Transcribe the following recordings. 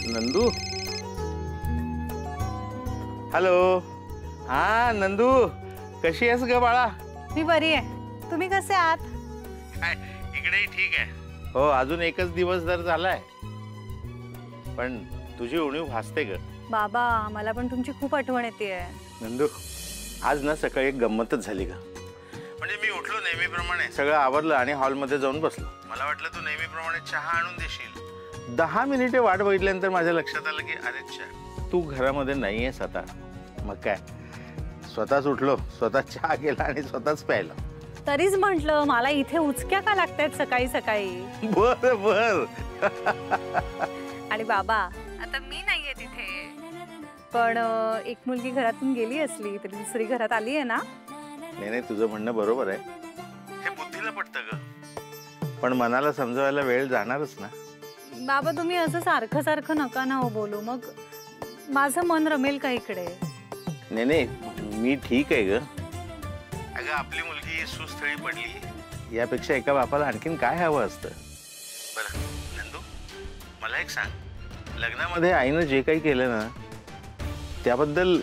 Nandu, hello. हा नंदू, कशी आहेस ग बाळा? मी बरी आहे. तुम्ही कसे आहात? इकडेही ठीक आहे. हो, अजून एकच दिवस जर झालाय, पण तुझी उणीव भासते ग. बाबा, मला पण तुमची खूप आठवण येते. नंदू, आज ना सकाळी एक गंमतच झाली ग. म्हणजे मी उठलो नेहमीप्रमाणे, सगळं आवरलं आणि हॉलमध्ये जाऊन बसलो. मला वाटलं तू नेहमीप्रमाणे चहा आणून देशील. 10 मिनिटे वाट बघितल्यानंतर माझ्या लक्षात आलं की अरे तू घरामध्ये नाहीयेस आता. मग काय, स्वतःच उठलो, स्वतः चहा केला आणि स्वतःच प्यायला. तरीच म्हंटल मला इथे उचक्या का लागतायत सकाळी सकाळी. बर बर. आणि बाबा, आता मी नाहीये तिथे, पण एक मुलगी घरातून गेली असली तरी दुसरी घरात आली आहे ना. नाही नाही, तुझं म्हणणं बरोबर आहे. हे बुद्धीला पटतं ग, पण मनाला समजवायला वेळ जाणारच ना. बाबा, तुम्ही असं सारखं सारखं नका ना हो बोलू. मग माझं मन रमेल का इकडे? नाही नाही, मी ठीक आहे ग. अगं, आपली मुलगी सुस्थळी पडली, यापेक्षा एका बापाला आणखीन काय हवं असतं. बरं नंदू, मला एक सांग, लग्नामध्ये आईनं जे काही केलं ना त्याबद्दल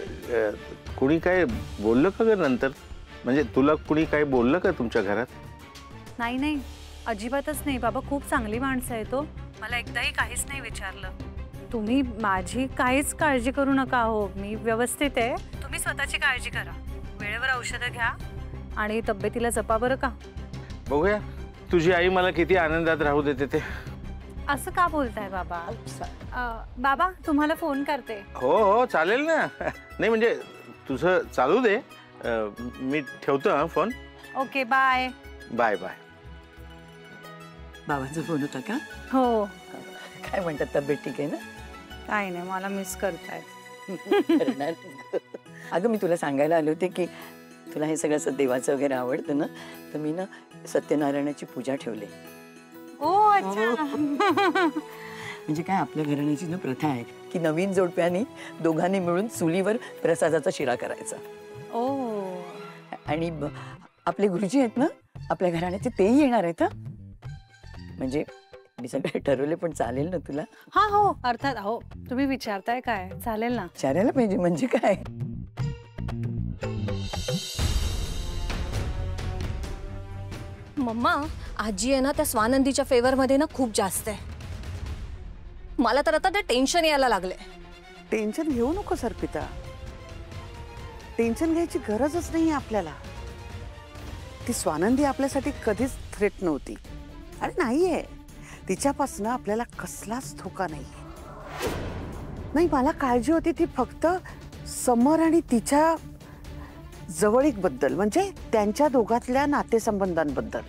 कुणी काय बोललं का ग नंतर? म्हणजे तुला कुणी काय बोललं का तुमच्या घरात? नाही नाही, अजिबातच नाही बाबा. खूप चांगली माणसं आहे तो. मला एकदाही काहीच नाही विचारलं. तुम्ही माझी काहीच काळजी करू नका हो, मी व्यवस्थित आहे. तुम्ही स्वतःची काळजी करा, वेळेवर औषधं घ्या आणि तब्येतीला जपा बरं का. बघूया तुझी आई मला किती आनंदात राहू देते ते. असं का बोलताय बाबा? बाबा, तुम्हाला फोन करते. हो हो, चालेल ना. नाही म्हणजे तुझं चालू दे, मी ठेवतो हा phone. Okay, bye. Bye bye. बाबांचा फोन होता का? हो. काय म्हणतात, तब्येत ठीक आहे ना? काही नाही, मला मिस करतायत. अगं, मी तुला सांगायला आले होते की तुला हे सगळं असं देवाचं वगैरे आवडतं ना, तर मी ना सत्यनारायणाची पूजा ठेवली. ओ अच्छा. म्हणजे काय, आपल्या घराण्याची ना प्रथा आहे की नवीन जोडप्याने दोघांनी मिळून चुलीवर प्रसादाचा शिरा करायचा. ओ. आणि आपले गुरुजी आहेत ना आपल्या घराण्याचे, तेही येणार आहेत. म्हणजे मी सगळे ठरवले, पण चालेल ना तुला? हा हो, अर्थात. हो, तुम्ही विचारताय काय, चालेल ना. विचारायला पाहिजे, म्हणजे काय. मम्मा, आजी आहे ना त्या स्वानंदीच्या फेवर मध्ये ना खूप जास्त आहे. मला तर आता ते टेन्शन यायला लागले. टेन्शन घेऊ नको अर्पिता, टेन्शन घ्यायची गरजच नाही आपल्याला. ती स्वानंदी आपल्यासाठी कधीच थ्रेट नव्हती. अरे नाहीये, तिच्यापासून आपल्याला कसलाच धोका नाही. मला काळजी होती ती फक्त समर आणि तिच्या जवळीक बद्दल, म्हणजे त्यांच्या दोघातल्या नातेसंबंधांबद्दल.